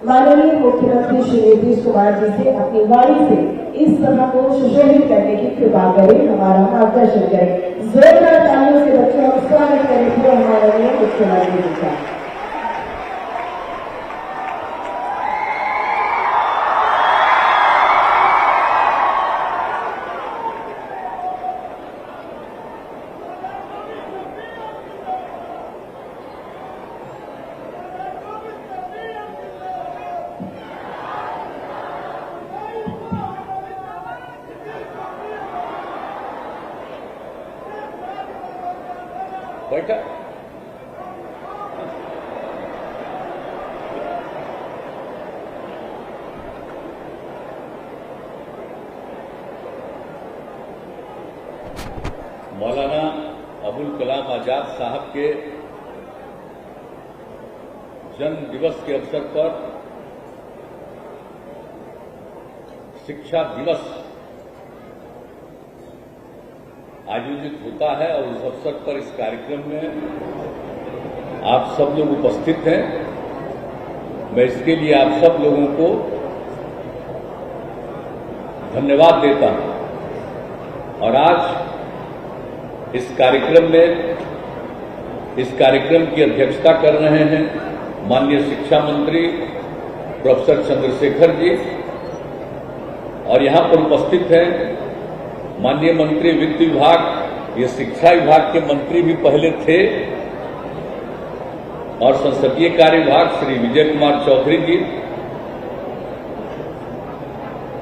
माननीय मुख्यमंत्री श्री नीतीश कुमार जी से अपनी वाणी से इस सभा को सुशोभित करने की कृपा करें, हमारा मार्गदर्शन करें। जोरदार तालियों से बच्चों हम स्वागत करेंगे माननीय मुख्यमंत्री जी का। बैठा मौलाना अबुल कलाम आजाद साहब के जन्म दिवस के अवसर पर शिक्षा दिवस आयोजित होता है और उस अवसर पर इस कार्यक्रम में आप सब लोग उपस्थित हैं। मैं इसके लिए आप सब लोगों को धन्यवाद देता हूं और आज इस कार्यक्रम की अध्यक्षता कर रहे हैं माननीय शिक्षा मंत्री प्रोफेसर चंद्रशेखर जी और यहां पर उपस्थित हैं माननीय मंत्री वित्त विभाग, ये शिक्षा विभाग के मंत्री भी पहले थे, और संसदीय कार्य विभाग श्री विजय कुमार चौधरी जी,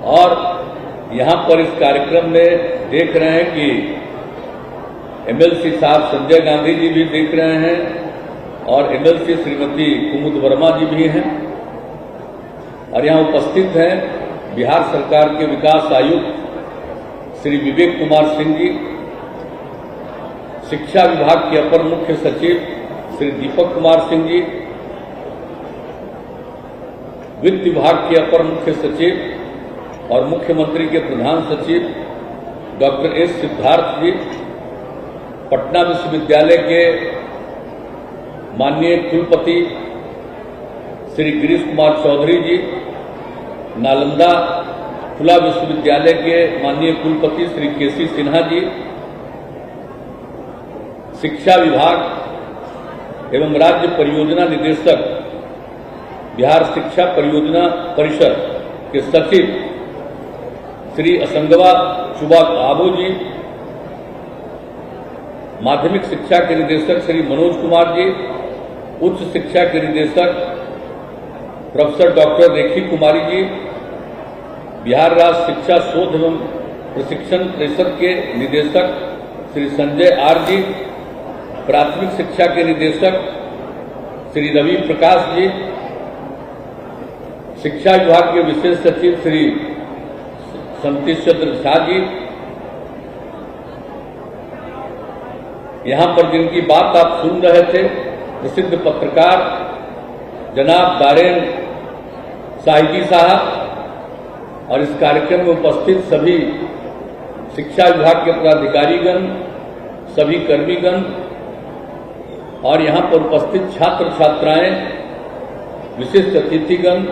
और यहां पर इस कार्यक्रम में देख रहे हैं कि एमएलसी साहब संजय गांधी जी भी देख रहे हैं और एमएलसी श्रीमती कुमुद वर्मा जी भी हैं, और यहां उपस्थित हैं बिहार सरकार के विकास आयुक्त श्री विवेक कुमार सिंह जी, शिक्षा विभाग के अपर मुख्य सचिव श्री दीपक कुमार सिंह जी, वित्त विभाग के अपर मुख्य सचिव और मुख्यमंत्री के प्रधान सचिव डॉक्टर एस सिद्धार्थ जी, पटना विश्वविद्यालय के माननीय कुलपति श्री गिरीश कुमार चौधरी जी, नालंदा खुला विश्वविद्यालय के माननीय कुलपति श्री केसी सिन्हा जी, शिक्षा विभाग एवं राज्य परियोजना निदेशक बिहार शिक्षा परियोजना परिषद के सचिव श्री असंगवा चुबा आबू जी, माध्यमिक शिक्षा के निदेशक श्री मनोज कुमार जी, उच्च शिक्षा के निदेशक प्रोफेसर डॉक्टर रेखी कुमारी जी, बिहार राज्य शिक्षा शोध एवं प्रशिक्षण परिषद के निदेशक श्री संजय आर जी, प्राथमिक शिक्षा के निदेशक श्री रवि प्रकाश जी, शिक्षा विभाग के विशेष सचिव श्री सतीश चंद्र झा जी, यहां पर जिनकी बात आप सुन रहे थे प्रसिद्ध पत्रकार जनाब दारेन साहिबी साहब, और इस कार्यक्रम में उपस्थित सभी शिक्षा विभाग के पदाधिकारीगण, सभी कर्मीगण और यहां पर उपस्थित छात्र छात्राएं, विशिष्ट अतिथिगण,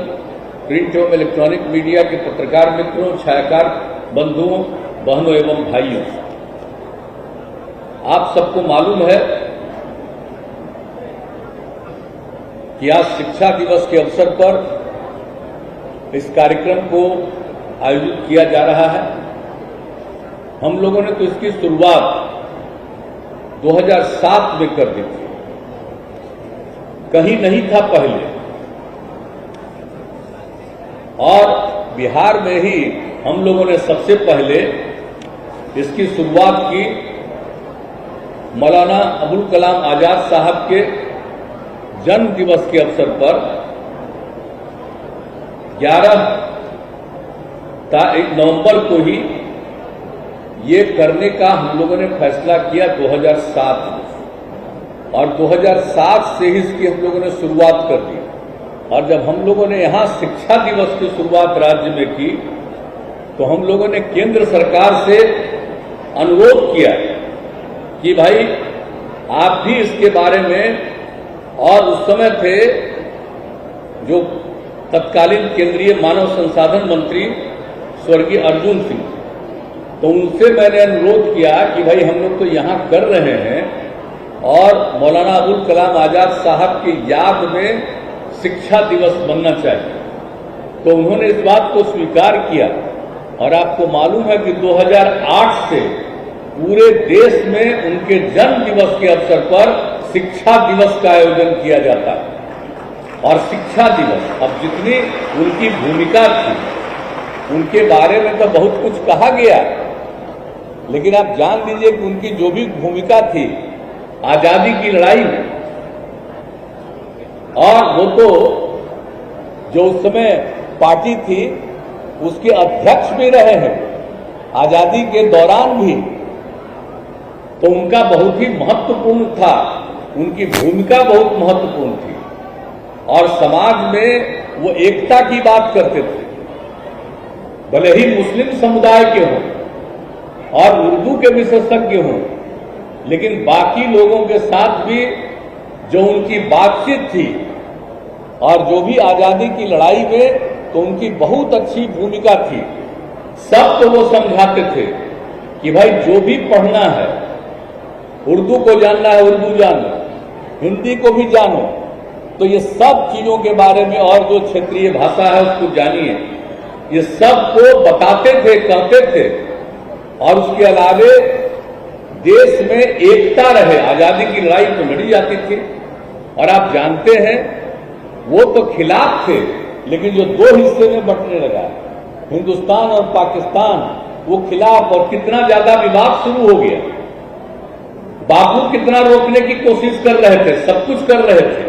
प्रिंट एवं इलेक्ट्रॉनिक मीडिया के पत्रकार मित्रों, छायाकार बंधुओं, बहनों एवं भाइयों, आप सबको मालूम है कि आज शिक्षा दिवस के अवसर पर इस कार्यक्रम को आयोजित किया जा रहा है। हम लोगों ने तो इसकी शुरुआत 2007 में कर दी थी, कहीं नहीं था पहले, और बिहार में ही हम लोगों ने सबसे पहले इसकी शुरुआत की मौलाना अबुल कलाम आजाद साहब के जन्म दिवस के अवसर पर 11 नवंबर को ही ये करने का हम लोगों ने फैसला किया 2007 में, और 2007 से ही इसकी हम लोगों ने शुरुआत कर दी। और जब हम लोगों ने यहां शिक्षा दिवस की शुरुआत राज्य में की तो हम लोगों ने केंद्र सरकार से अनुरोध किया कि भाई आप भी इसके बारे में, और उस समय थे जो तत्कालीन केंद्रीय मानव संसाधन मंत्री स्वर्गीय अर्जुन सिंह। तो उनसे मैंने अनुरोध किया कि भाई हम लोग तो यहाँ कर रहे हैं और मौलाना अबुल कलाम आजाद साहब की याद में शिक्षा दिवस बनना चाहिए। तो उन्होंने इस बात को स्वीकार किया और आपको मालूम है कि 2008 से पूरे देश में उनके जन्म दिवस के अवसर पर शिक्षा दिवस का आयोजन किया जाता है। और शिक्षा दिवस, अब जितनी उनकी भूमिका थी उनके बारे में तो बहुत कुछ कहा गया, लेकिन आप जान लीजिए कि उनकी जो भी भूमिका थी आजादी की लड़ाई में, और वो तो जो उस समय पार्टी थी उसके अध्यक्ष भी रहे हैं आजादी के दौरान भी, तो उनका बहुत ही महत्वपूर्ण था, उनकी भूमिका बहुत महत्वपूर्ण थी। और समाज में वो एकता की बात करते थे, भले ही मुस्लिम समुदाय के हों और उर्दू के विशेषज्ञ हों, लेकिन बाकी लोगों के साथ भी जो उनकी बातचीत थी और जो भी आजादी की लड़ाई में, तो उनकी बहुत अच्छी भूमिका थी। सब तो वो समझाते थे कि भाई जो भी पढ़ना है, उर्दू को जानना है उर्दू जानो, हिंदी को भी जानो, तो ये सब चीजों के बारे में, और जो क्षेत्रीय भाषा है उसको जानिए, ये सब को बताते थे, कहते थे। और उसके अलावे देश में एकता रहे, आजादी की लड़ाई तो लड़ी जाती थी। और आप जानते हैं वो तो खिलाफ थे, लेकिन जो दो हिस्से में बंटने लगा हिंदुस्तान और पाकिस्तान, वो खिलाफ, और कितना ज्यादा विवाद शुरू हो गया। बापू कितना रोकने की कोशिश कर रहे थे, सब कुछ कर रहे थे,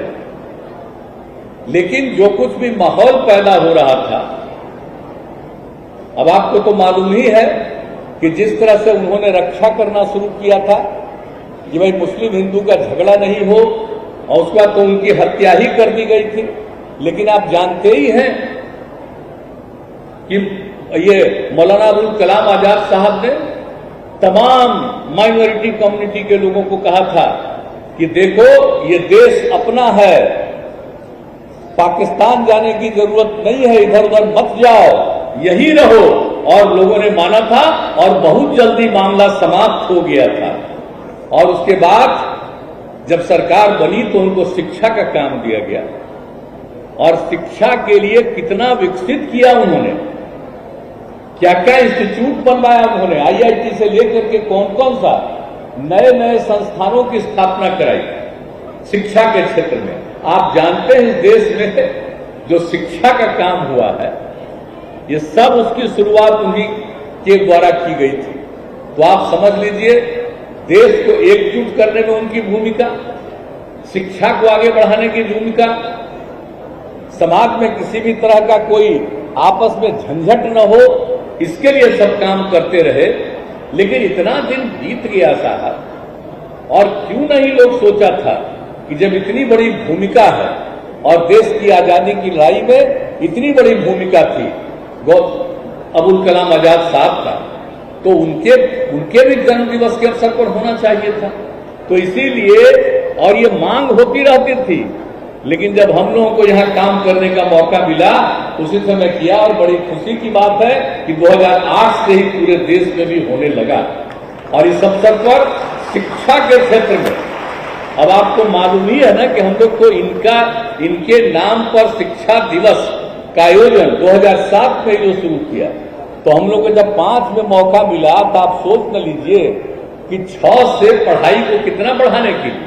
लेकिन जो कुछ भी माहौल पैदा हो रहा था, अब आपको तो मालूम ही है कि जिस तरह से उन्होंने रक्षा करना शुरू किया था कि भाई मुस्लिम हिंदू का झगड़ा नहीं हो, और उसके बाद तो उनकी हत्या ही कर दी गई थी। लेकिन आप जानते ही हैं कि ये मौलाना अबुल कलाम आजाद साहब ने तमाम माइनॉरिटी कम्युनिटी के लोगों को कहा था कि देखो ये देश अपना है, पाकिस्तान जाने की जरूरत नहीं है, इधर उधर मत जाओ, यही रहो। और लोगों ने माना था और बहुत जल्दी मामला समाप्त हो गया था। और उसके बाद जब सरकार बनी तो उनको शिक्षा का काम दिया गया, और शिक्षा के लिए कितना विकसित किया उन्होंने, क्या क्या इंस्टीट्यूट बनवाया उन्होंने, IIT से लेकर के कौन कौन सा नए नए संस्थानों की स्थापना कराई शिक्षा के क्षेत्र में। आप जानते हैं इस देश में जो शिक्षा का काम हुआ है, ये सब उसकी शुरुआत उन्हीं के द्वारा की गई थी। तो आप समझ लीजिए देश को एकजुट करने में उनकी भूमिका, शिक्षा को आगे बढ़ाने की भूमिका, समाज में किसी भी तरह का कोई आपस में झंझट न हो, इसके लिए सब काम करते रहे। लेकिन इतना दिन बीत गया साहब, और क्यों नहीं लोग सोचा था कि जब इतनी बड़ी भूमिका है और देश की आजादी की लड़ाई में इतनी बड़ी भूमिका थी अबुल कलाम आजाद साहब का, तो उनके भी जन्म दिवस के अवसर पर होना चाहिए था। तो इसीलिए, और ये मांग होती रहती थी, लेकिन जब हम लोगों को यहाँ काम करने का मौका मिला उसी समय किया। और बड़ी खुशी की बात है कि 2008 से ही पूरे देश में भी होने लगा। और इस अवसर पर शिक्षा के क्षेत्र में, अब आपको मालूम ही है ना कि हम लोग को इनके नाम पर शिक्षा दिवस का आयोजन 2007 में जो शुरू किया, तो हम लोग को जब 5 में मौका मिला, तो आप सोच न लीजिए कि 6 से पढ़ाई को कितना बढ़ाने के लिए,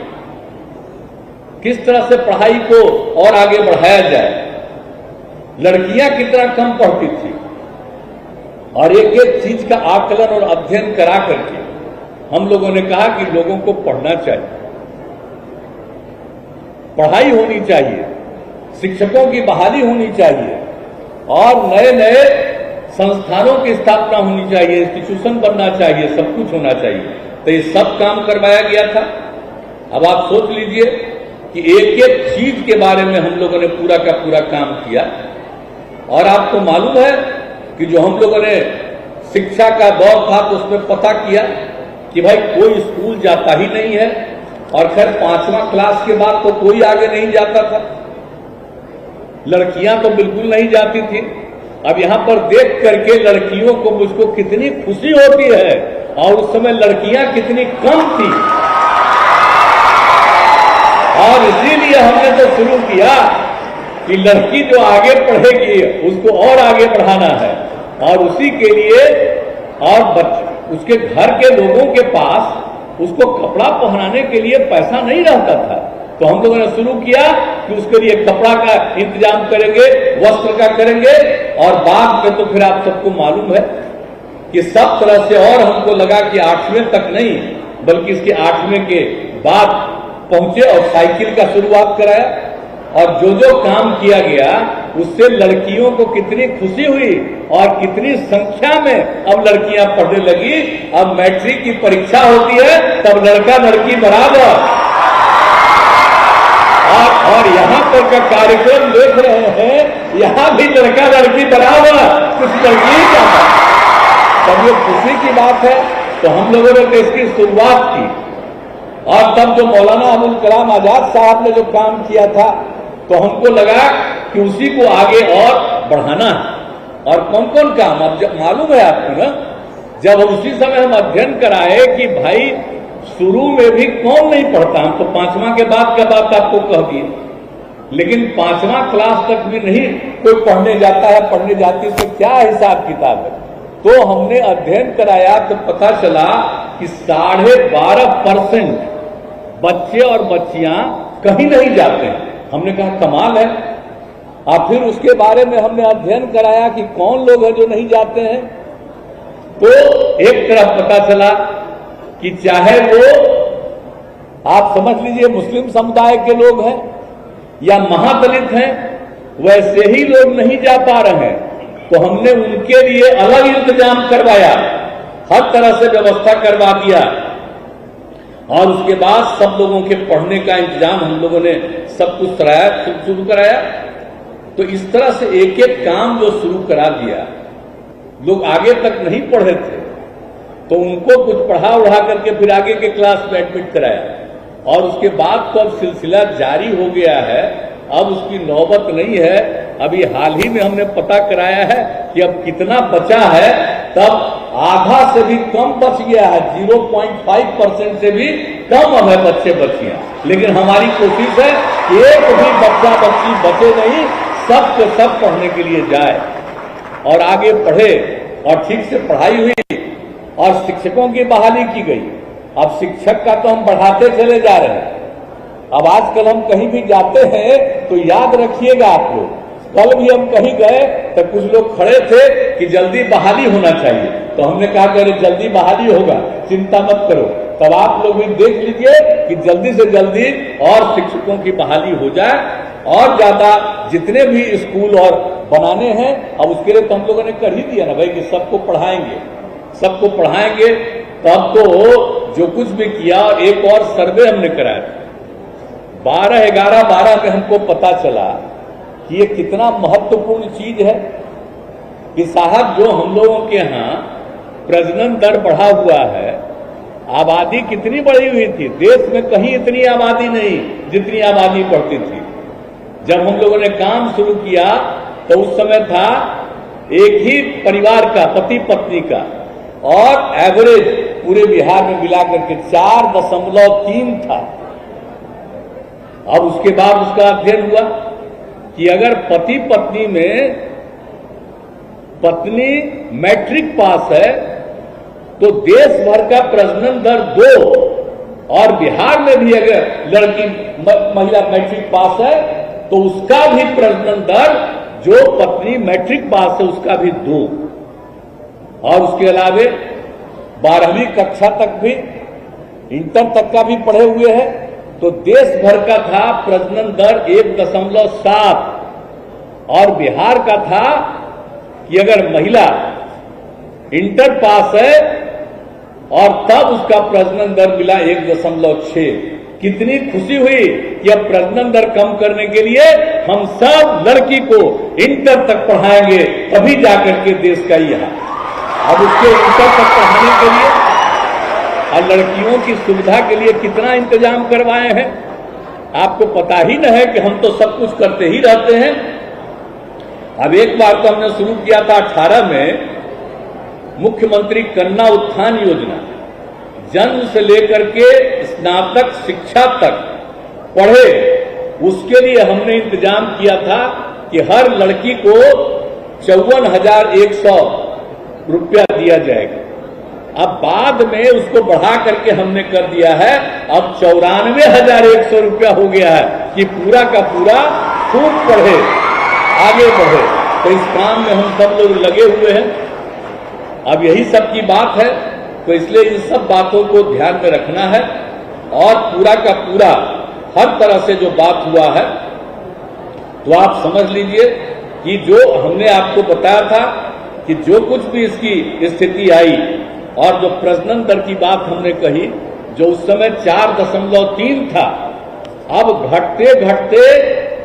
किस तरह से पढ़ाई को और आगे बढ़ाया जाए। लड़कियां कितना कम पढ़ती थी, और एक एक चीज का आकलन और अध्ययन करा करके हम लोगों ने कहा कि लोगों को पढ़ना चाहिए, पढ़ाई होनी चाहिए, शिक्षकों की बहाली होनी चाहिए, और नए नए संस्थानों की स्थापना होनी चाहिए, इंस्टीट्यूशन बनना चाहिए, सब कुछ होना चाहिए। तो ये सब काम करवाया गया था। अब आप सोच लीजिए कि एक एक चीज के बारे में हम लोगों ने पूरा का पूरा काम किया। और आपको मालूम है कि जो हम लोगों ने शिक्षा का दौर था तो उसमें पता किया कि भाई कोई स्कूल जाता ही नहीं है, और खैर 5वां क्लास के बाद तो कोई आगे नहीं जाता था। लड़कियां तो बिल्कुल नहीं जाती थी। अब यहां पर देख करके लड़कियों को मुझको कितनी खुशी होती है, और उस समय लड़कियां कितनी कम थी, और इसीलिए हमने तो शुरू किया कि लड़की जो आगे पढ़ेगी उसको और आगे बढ़ाना है, और उसी के लिए और उसके घर के लोगों के पास उसको कपड़ा पहनाने के लिए पैसा नहीं रहता था, तो हम लोगों ने शुरू किया कि उसके लिए कपड़ा का इंतजाम करेंगे, वस्त्र का करेंगे, और बाद में तो फिर आप सबको मालूम है कि सब तरह से, और हमको लगा कि 8वें तक नहीं बल्कि इसके 8वें के बाद पहुंचे और साइकिल का शुरुआत कराया, और जो जो काम किया गया उससे लड़कियों को कितनी खुशी हुई और कितनी संख्या में अब लड़कियां पढ़ने लगी। अब मैट्रिक की परीक्षा होती है तब लड़का लड़की बराबर, और यहां पर का कार्यक्रम देख रहे हैं, यहां भी लड़का लड़की बराबर, कुछ लड़की क्या है, तब ये खुशी की बात है। तो हम लोगों ने तो इसकी शुरुआत की, और तब जो मौलाना अबुल कलाम आजाद साहब ने जो काम किया था तो हमको लगा कि उसी को आगे और बढ़ाना है। और कौन कौन काम, अब जब मालूम है आपको ना, जब उसी समय हम अध्ययन कराए कि भाई शुरू में भी कौन नहीं पढ़ता, हम तो 5वां के बाद का बात आपको कह दिए, लेकिन 5वां क्लास तक भी नहीं कोई पढ़ने जाता है, पढ़ने जाती है, तो क्या हिसाब किताब है। तो हमने अध्ययन कराया तो पता चला कि 12.5% बच्चे और बच्चियां कहीं नहीं जाते हैं। हमने कहा कमाल है। और फिर उसके बारे में हमने अध्ययन कराया कि कौन लोग हैं जो नहीं जाते हैं, तो एक तरफ पता चला कि चाहे वो आप समझ लीजिए मुस्लिम समुदाय के लोग हैं या महादलित हैं, वैसे ही लोग नहीं जा पा रहे हैं, तो हमने उनके लिए अलग इंतजाम करवाया, हर तरह से व्यवस्था करवा दिया, और उसके बाद सब लोगों के पढ़ने का इंतजाम हम लोगों ने सब कुछ शुरू कराया। तो इस तरह से एक एक काम जो शुरू करा दिया, लोग आगे तक नहीं पढ़े थे तो उनको कुछ पढ़ा उढ़ा करके फिर आगे के क्लास में एडमिट कराया, और उसके बाद तो अब सिलसिला जारी हो गया है, अब उसकी नौबत नहीं है। अभी हाल ही में हमने पता कराया है कि अब कितना बचा है, तब आधा से भी कम बच गया है, 0.5% से भी कम अब है बच्चे बच्चियां। लेकिन हमारी कोशिश है कि एक भी बच्चा बच्ची बचे नहीं, सब के सब पढ़ने के लिए जाए और आगे पढ़े, और ठीक से पढ़ाई हुई और शिक्षकों की बहाली की गई। अब शिक्षक का तो हम बढ़ाते चले जा रहे हैं। अब आजकल हम कहीं भी जाते हैं तो याद रखिएगा आप लोग, कल भी हम कहीं गए तो कुछ लोग खड़े थे कि जल्दी बहाली होना चाहिए, तो हमने कहा कि अरे जल्दी बहाली होगा, चिंता मत करो। तब आप लोग भी देख लीजिए कि जल्दी से जल्दी और शिक्षकों की बहाली हो जाए, और ज्यादा जितने भी स्कूल और बनाने हैं, अब उसके लिए तो हम लोगों ने कर ही दिया ना भाई कि सबको पढ़ाएंगे, सबको पढ़ाएंगे। तब तो जो कुछ भी किया, एक और सर्वे हमने कराया 12/11/12 में हमको पता चला कि ये कितना महत्वपूर्ण चीज है कि साहब जो हम लोगों के यहाँ प्रजनन दर बढ़ा हुआ है, आबादी कितनी बढ़ी हुई थी, देश में कहीं इतनी आबादी नहीं जितनी आबादी बढ़ती थी। जब हम लोगों ने काम शुरू किया तो उस समय था एक ही परिवार का, पति पत्नी का, और एवरेज पूरे बिहार में मिलाकर के 4.3 था। अब उसके बाद उसका अध्ययन हुआ कि अगर पति पत्नी में पत्नी मैट्रिक पास है तो देश भर का प्रजनन दर 2, और बिहार में भी अगर लड़की महिला मैट्रिक पास है तो उसका भी प्रजनन दर, जो पत्नी मैट्रिक पास है उसका भी 2, और उसके अलावे 12वीं कक्षा तक भी, इंटर तक का भी पढ़े हुए हैं, तो देश भर का था प्रजनन दर 1.7, और बिहार का था कि अगर महिला इंटर पास है और तब उसका प्रजनन दर मिला 1.6। कितनी खुशी हुई कि अब प्रजनन दर कम करने के लिए हम सब लड़की को इंटर तक पढ़ाएंगे, तभी जाकर के देश का ही हाल। अब उसके इंटर तक पढ़ाने के लिए और लड़कियों की सुविधा के लिए कितना इंतजाम करवाए हैं, आपको पता ही न है कि हम तो सब कुछ करते ही रहते हैं। अब एक बार तो हमने शुरू किया था 18 में मुख्यमंत्री कन्या उत्थान योजना, जन्म से लेकर के स्नातक शिक्षा तक पढ़े, उसके लिए हमने इंतजाम किया था कि हर लड़की को 54,100 रुपया दिया जाएगा। अब बाद में उसको बढ़ा करके हमने कर दिया है, अब 94,100 रुपया हो गया है कि पूरा का पूरा खूब पढ़े, आगे बढ़े। तो इस काम में हम सब लोग लगे हुए हैं। अब यही सब की बात है, तो इसलिए इन सब बातों को ध्यान में रखना है और पूरा का पूरा हर तरह से जो बात हुआ है, तो आप समझ लीजिए कि जो हमने आपको बताया था कि जो कुछ भी इसकी स्थिति आई और जो प्रजनन दर की बात हमने कही, जो उस समय 4.3 था, अब घटते घटते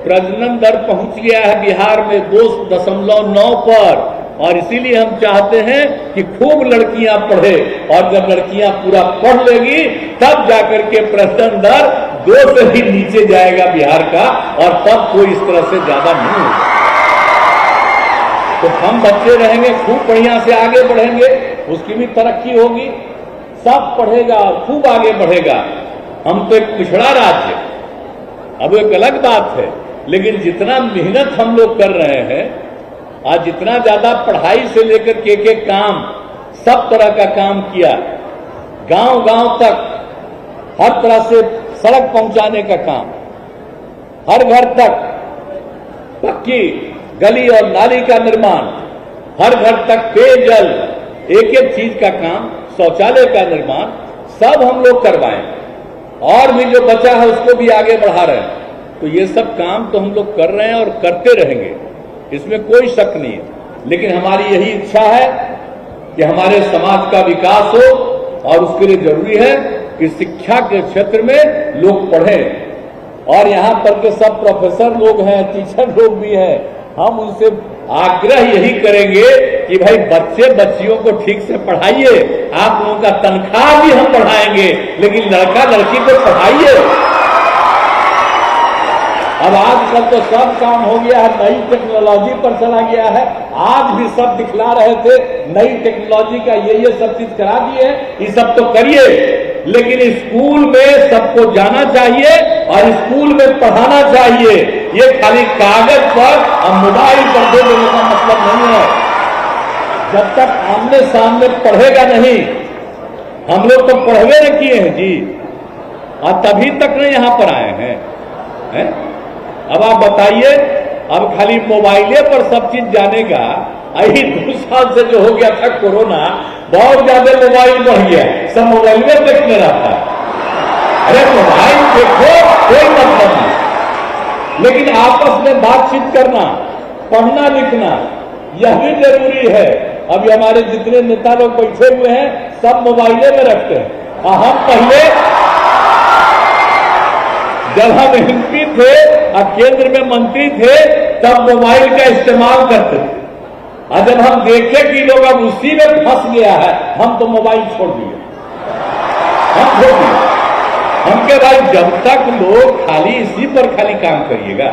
प्रजनन दर पहुंच गया है बिहार में 2.9 पर। और इसीलिए हम चाहते हैं कि खूब लड़कियां पढ़े, और जब लड़कियां पूरा पढ़ लेगी तब जाकर के प्रजनन दर 2 से भी नीचे जाएगा बिहार का, और तब कोई इस तरह से ज्यादा नहीं होगा। तो हम बच्चे रहेंगे, खूब बढ़िया से आगे बढ़ेंगे, उसकी भी तरक्की होगी, सब पढ़ेगा और खूब आगे बढ़ेगा। हम तो एक पिछड़ा राज्य, अब एक अलग बात है, लेकिन जितना मेहनत हम लोग कर रहे हैं, आज जितना ज्यादा पढ़ाई से लेकर के एक काम, सब तरह का काम किया, गांव गांव तक हर तरह से सड़क पहुंचाने का काम, हर घर तक पक्की गली और नाली का निर्माण, हर घर तक पेयजल, एक एक चीज का काम, शौचालय का निर्माण, सब हम लोग करवाएं, और भी जो बचा है उसको भी आगे बढ़ा रहे हैं। तो ये सब काम तो हम लोग कर रहे हैं और करते रहेंगे, इसमें कोई शक नहीं है। लेकिन हमारी यही इच्छा है कि हमारे समाज का विकास हो, और उसके लिए जरूरी है कि शिक्षा के क्षेत्र में लोग पढ़ें। और यहाँ पर के सब प्रोफेसर लोग हैं, टीचर लोग भी हैं, हम उनसे आग्रह यही करेंगे कि भाई बच्चे बच्चियों को ठीक से पढ़ाइए। आप लोगों का तनख्वाह भी हम बढ़ाएंगे, लेकिन लड़का लड़की को पढ़ाइए। अब आजकल तो सब काम हो गया है, नई टेक्नोलॉजी पर चला गया है। आज भी सब दिखला रहे थे नई टेक्नोलॉजी का, ये सब चीज करा दिए, ये सब तो करिए, लेकिन स्कूल में सबको जाना चाहिए और स्कूल में पढ़ाना चाहिए। ये खाली कागज पर और मोबाइल पर दे देने का मतलब नहीं है। जब तक आमने सामने पढ़ेगा नहीं, हम लोग तो पढ़वे न किए हैं जी, और तभी तक न यहां पर आए हैं। अब आप बताइए, अब खाली मोबाइले पर सब चीज जानेगा। यही 2 साल से जो हो गया था कोरोना, बहुत ज्यादा मोबाइल बढ़ गया, सब मोबाइल में देखने रहता है। अरे मोबाइल देखो, कोई मतलब नहीं, लेकिन आपस में बातचीत करना, पढ़ना लिखना, यह भी जरूरी है। अभी हमारे जितने नेता लोग बैठे हुए हैं, सब मोबाइले में रखते हैं। और हम पहले जब हम एमपी थे और केंद्र में मंत्री थे, तब मोबाइल का इस्तेमाल करते थे, और जब हम देखे कि लोग अब उसी में फंस गया है, हम तो मोबाइल छोड़ दिए, हम छोड़ दिए। हम के भाई जब तक लोग खाली इसी पर खाली काम करिएगा,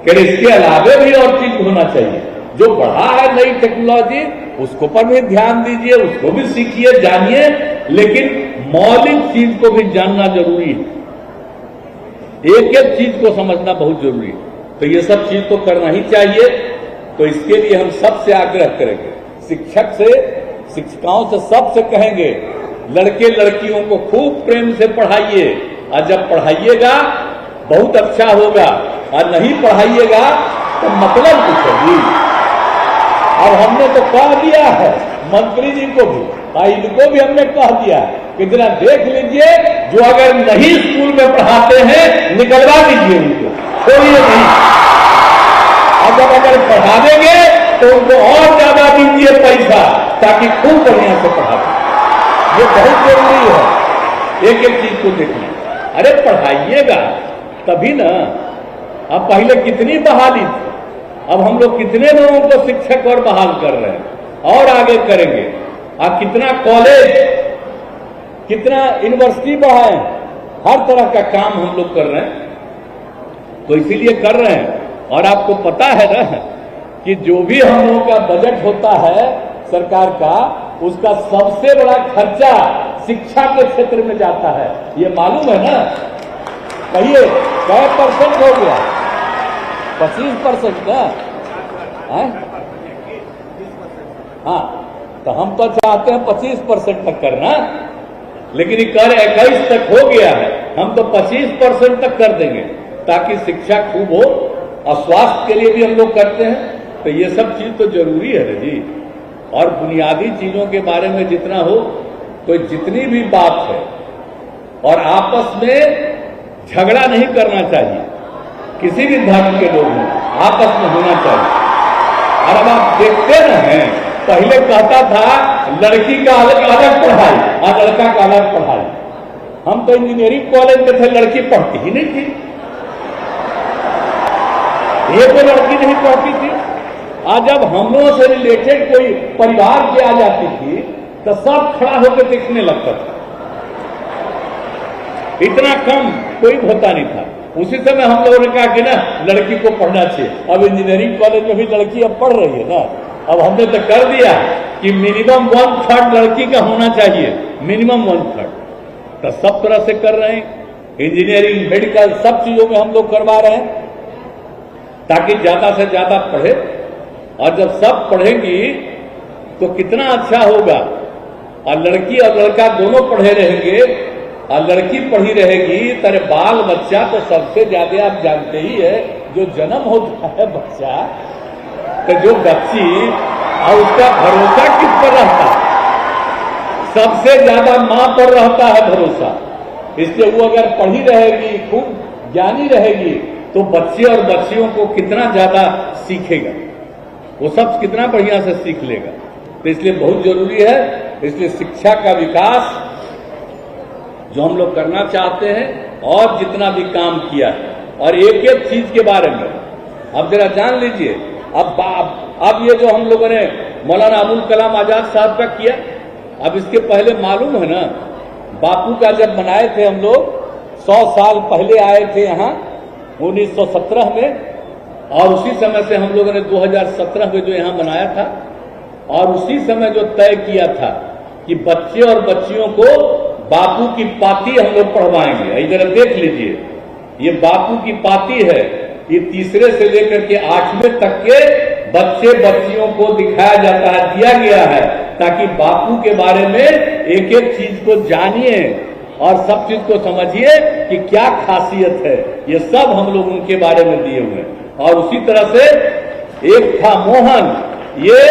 कि इसके अलावे भी और चीज होना चाहिए। जो बढ़ा है नई टेक्नोलॉजी, उसको पर भी ध्यान दीजिए, उसको भी सीखिए, जानिए, लेकिन मौलिक चीज को भी जानना जरूरी है। एक एक चीज को समझना बहुत जरूरी है। तो ये सब चीज तो करना ही चाहिए। तो इसके लिए हम सबसे आग्रह करेंगे, शिक्षक से, शिक्षिकाओं से, सबसे कहेंगे, लड़के लड़कियों को खूब प्रेम से पढ़ाइए, और जब पढ़ाइएगा बहुत अच्छा होगा, और नहीं पढ़ाइएगा तो मतलब कुछ होगी। अब हमने तो कह दिया है मंत्री जी को भी, और इनको भी हमने कह दिया कि जरा देख लीजिए, जो अगर नहीं स्कूल में पढ़ाते हैं निकलवा दीजिए उनको, छोड़िए नहीं। और जब अगर पढ़ा देंगे तो उनको और ज्यादा दीजिए पैसा, ताकि खूब बढ़िया से पढ़ा दें। ये बहुत जरूरी है, एक एक चीज को देखना। अरे पढ़ाइएगा तभी ना। अब पहले कितनी बहाली थी, अब हम लोग कितने लोगों को शिक्षक और बहाल कर रहे हैं, और आगे करेंगे। अब कितना कॉलेज, कितना यूनिवर्सिटी बढ़ाए, हर तरह का काम हम लोग कर रहे हैं। तो इसीलिए कर रहे हैं। और आपको पता है ना कि जो भी हम लोगों का बजट होता है सरकार का, उसका सबसे बड़ा खर्चा शिक्षा के क्षेत्र में जाता है। ये मालूम है ना? कहिए कै परसेंट हो गया? 25% ना? हाँ, तो हम तो चाहते हैं 25% तक करना, लेकिन ये कर 21 तक हो गया है। हम तो 25% तक कर देंगे ताकि शिक्षा खूब हो, और स्वास्थ्य के लिए भी हम लोग करते हैं। तो ये सब चीज तो जरूरी है ना जी। और बुनियादी चीजों के बारे में जितना हो, तो जितनी भी बात है, और आपस में झगड़ा नहीं करना चाहिए। किसी भी धर्म के लोग आपस में होना चाहिए। और अब आप देखते न हैं, पहले कहता था लड़की का अलग पढ़ाई और लड़का का अलग पढ़ाई। हम तो इंजीनियरिंग कॉलेज में थे, लड़की पढ़ती ही नहीं थी, ये तो लड़की नहीं पढ़ती थी। आज जब हम लोगों से रिलेटेड कोई परिवार के आ जाती थी तो सब खड़ा होकर देखने लगता था। इतना कम कोई होता नहीं था। उसी समय हम लोगों ने कहा कि ना लड़की को पढ़ना चाहिए। अब इंजीनियरिंग कॉलेज में भी लड़की अब पढ़ रही है ना। अब हमने तो कर दिया कि मिनिमम 1/3 लड़की का होना चाहिए, मिनिमम 1/3। तो सब तरह से कर रहे हैं, इंजीनियरिंग, मेडिकल, सब चीजों में हम लोग करवा रहे हैं ताकि ज्यादा से ज्यादा पढ़े। और जब सब पढ़ेंगी तो कितना अच्छा होगा। और लड़की और लड़का दोनों पढ़े रहेंगे, और लड़की पढ़ी रहेगी, तेरे बाल बच्चा तो सबसे ज्यादा आप जानते ही है, जो जन्म होता है बच्चा, तो जो बच्ची और उसका भरोसा किस पर रहता है? सबसे ज्यादा मां पर रहता है भरोसा। इसलिए वो अगर पढ़ी रहेगी, खूब ज्ञानी रहेगी, तो बच्चे और बच्चियों को कितना ज्यादा सीखेगा, वो सब कितना बढ़िया से सीख लेगा। तो इसलिए बहुत जरूरी है। इसलिए शिक्षा का विकास जो हम लोग करना चाहते हैं, और जितना भी काम किया है, और एक एक चीज के बारे में अब जरा जान लीजिए। अब ये जो हम लोगों ने मौलाना अबुल कलाम आजाद साहब का किया, अब इसके पहले मालूम है ना, बापू का जब बनाए थे हम लोग, 100 साल पहले आए थे यहाँ 1917 में, और उसी समय से हम लोगों ने 2017 में जो यहाँ बनाया था, और उसी समय जो तय किया था कि बच्चे और बच्चियों को बापू की पाती हम लोग पढ़वाएंगे। इधर देख लीजिए, ये बापू की पाती है, ये तीसरे से लेकर के 8वें तक के बच्चे बच्चियों को दिखाया जाता है, दिया गया है, ताकि बापू के बारे में एक एक चीज को जानिए और सब चीज को समझिए कि क्या खासियत है। ये सब हम लोग उनके बारे में दिए हुए हैं। और उसी तरह से एक था मोहन, ये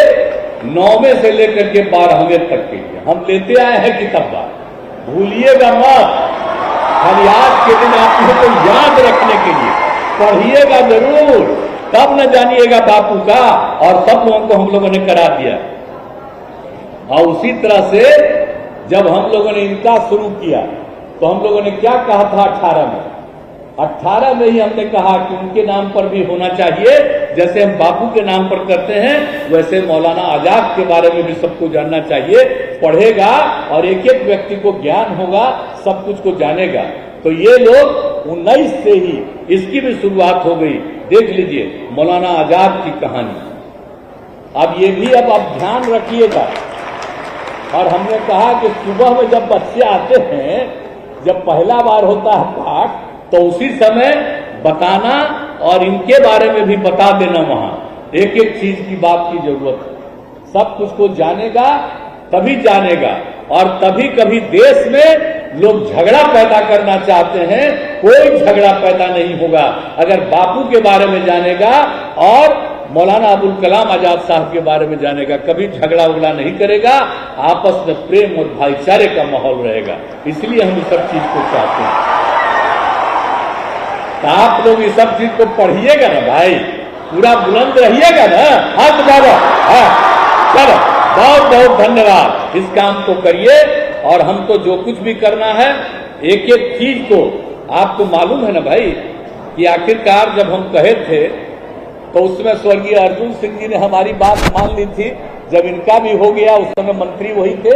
9वें से लेकर के 12वें तक के लिए हम लेते आए हैं किताब। भूलिएगा मत, खाली आज के दिन आप को याद रखने के लिए पढ़िएगा जरूर, तब न जानिएगा बापू का। और सब लोगों को हम लोगों ने करा दिया। और उसी तरह से जब हम लोगों ने इनका शुरू किया तो हम लोगों ने क्या कहा था 18 में ही हमने कहा कि उनके नाम पर भी होना चाहिए। जैसे हम बापू के नाम पर करते हैं, वैसे मौलाना आजाद के बारे में भी सबको जानना चाहिए। पढ़ेगा और एक एक व्यक्ति को ज्ञान होगा, सब कुछ को जानेगा। तो ये लोग 19 से ही इसकी भी शुरुआत हो गई। देख लीजिए मौलाना आजाद की कहानी। अब ये भी अब आप ध्यान रखिएगा। और हमने कहा कि सुबह में जब बच्चे आते हैं, जब पहला बार होता है पाठ, तो उसी समय बताना और इनके बारे में भी बता देना। वहां एक एक चीज की बात की जरूरत है। सब कुछ को जानेगा तभी जानेगा। और तभी कभी देश में लोग झगड़ा पैदा करना चाहते हैं, कोई झगड़ा पैदा नहीं होगा अगर बापू के बारे में जानेगा और मौलाना अबुल कलाम आजाद साहब के बारे में जानेगा। कभी झगड़ा उगड़ा नहीं करेगा, आपस में प्रेम और भाईचारे का माहौल रहेगा। इसलिए हम इस सब चीज को चाहते हैं। तो आप लोग इस सब चीज को पढ़िएगा ना भाई, पूरा बुलंद रहिएगा ना। हाथ बाबा, चलो बहुत बहुत धन्यवाद। इस काम को करिए। और हमको जो कुछ भी करना है, एक एक चीज को आपको मालूम है ना भाई, कि आखिरकार जब हम कहे थे तो उसमें स्वर्गीय अर्जुन सिंह जी ने हमारी बात मान ली थी। जब इनका भी हो गया, उस समय मंत्री वही थे,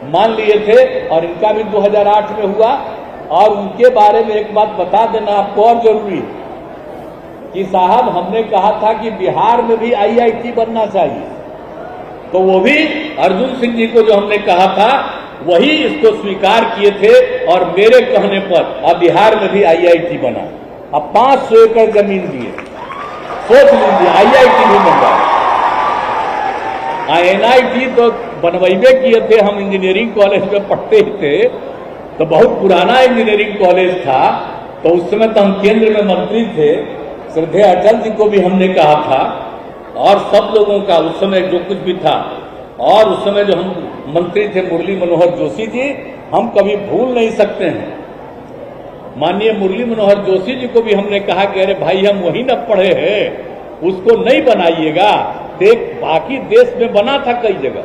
मान लिए थे। और इनका भी 2008 में हुआ। और उनके बारे में एक बात बता देना आपको और जरूरी है कि साहब हमने कहा था कि बिहार में भी आईआईटी बनना चाहिए, तो वो भी अर्जुन सिंह जी को जो हमने कहा था वही इसको स्वीकार किए थे और मेरे कहने पर अब बिहार में भी आईआईटी बना। अब 500 एकड़ जमीन दिए, सोच लीजिए आईआईटी भी बन रहा है। एनआईटी तो बनवाइबे किए थे, हम इंजीनियरिंग कॉलेज में पढ़ते ही थे, तो बहुत पुराना इंजीनियरिंग कॉलेज था, तो उस समय तो हम केंद्र में मंत्री थे, श्रद्धेय अटल जी को भी हमने कहा था और सब लोगों का उस समय जो कुछ भी था, और उस समय जो हम मंत्री थे मुरली मनोहर जोशी जी, हम कभी भूल नहीं सकते हैं। माननीय मुरली मनोहर जोशी जी को भी हमने कहा कि अरे भाई हम वही न पढ़े हैं, उसको नहीं बनाइएगा। देख बाकी देश में बना था कई जगह,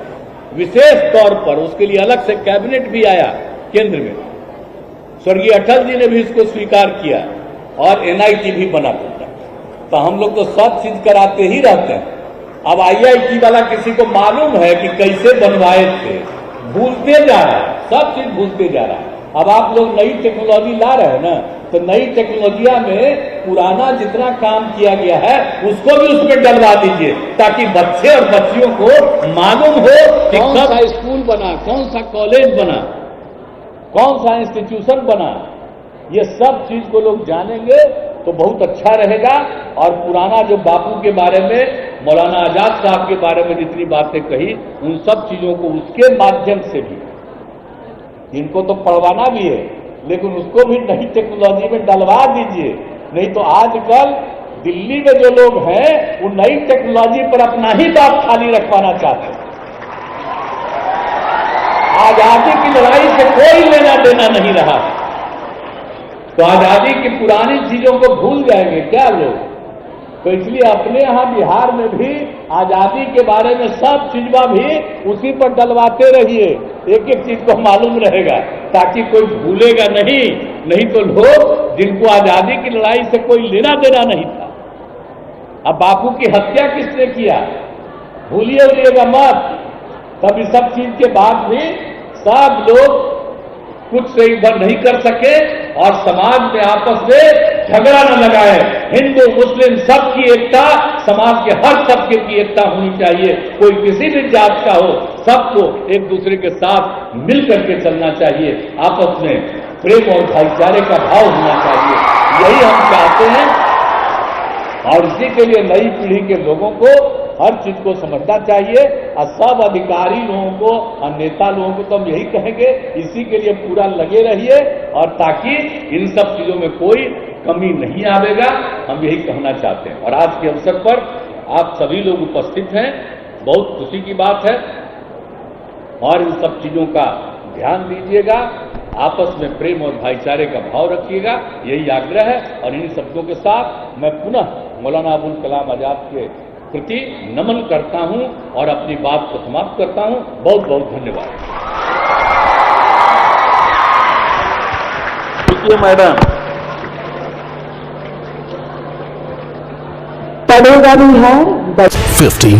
विशेष तौर पर उसके लिए अलग से कैबिनेट भी आया केंद्र में, स्वर्गीय अटल जी ने भी इसको स्वीकार किया और एनआईटी भी बना था। तो हम लोग तो सब चीज कराते ही रहते हैं। अब आईआईटी वाला किसी को मालूम है कि कैसे बनवाए थे, भूलते जा रहा है, सब चीज भूलते जा रहा है। अब आप लोग नई टेक्नोलॉजी ला रहे हैं ना, तो नई टेक्नोलॉजिया में पुराना जितना काम किया गया है उसको भी उसमें डलवा दीजिए, ताकि बच्चे और बच्चियों को मालूम हो कि कौन सा स्कूल बना, कौन सा कॉलेज बना, कौन सा इंस्टीट्यूशन बना। ये सब चीज को लोग जानेंगे तो बहुत अच्छा रहेगा। और पुराना जो बापू के बारे में, मौलाना आजाद साहब के बारे में जितनी बातें कही, उन सब चीजों को उसके माध्यम से भी, इनको तो पढ़वाना भी है, लेकिन उसको भी नई टेक्नोलॉजी में डलवा दीजिए। नहीं तो आजकल दिल्ली में जो लोग हैं वो नई टेक्नोलॉजी पर अपना ही बात खाली रखवाना चाहते हैं। आजादी की लड़ाई से कोई लेना देना नहीं रहा, तो आजादी की पुरानी चीजों को भूल जाएंगे क्या लोग। तो इसलिए अपने यहां बिहार में भी आजादी के बारे में सब चीजवा भी उसी पर डलवाते रहिए, एक एक चीज को मालूम रहेगा, ताकि कोई भूलेगा नहीं। नहीं तो लोग जिनको आजादी की लड़ाई से कोई लेना देना नहीं था, अब बापू की हत्या किसने किया भूलिएगा मत। तब इस सब चीज के बाद भी सब लोग कुछ से इधर नहीं कर सके और समाज में आपस में झगड़ा न लगाए। हिंदू मुस्लिम सबकी एकता, समाज के हर तबके की एकता होनी चाहिए। कोई किसी भी जात का हो, सबको एक दूसरे के साथ मिल करके चलना चाहिए। आपस में प्रेम और भाईचारे का भाव होना चाहिए, यही हम चाहते हैं। और इसी के लिए नई पीढ़ी के लोगों को हर चीज को समझना चाहिए और सब अधिकारी लोगों को और नेता लोगों को तो हम यही कहेंगे, इसी के लिए पूरा लगे रहिए और ताकि इन सब चीजों में कोई कमी नहीं आवेगा, हम यही कहना चाहते हैं। और आज के अवसर पर आप सभी लोग उपस्थित हैं, बहुत खुशी की बात है। और इन सब चीजों का ध्यान दीजिएगा, आपस में प्रेम और भाईचारे का भाव रखिएगा, यही आग्रह है। और इन शब्दों के साथ मैं पुनः मौलाना अबुल कलाम आजाद के प्रति नमन करता हूं और अपनी बात को समाप्त करता हूं। बहुत बहुत धन्यवाद। मैडम पढ़ेगा भी है 15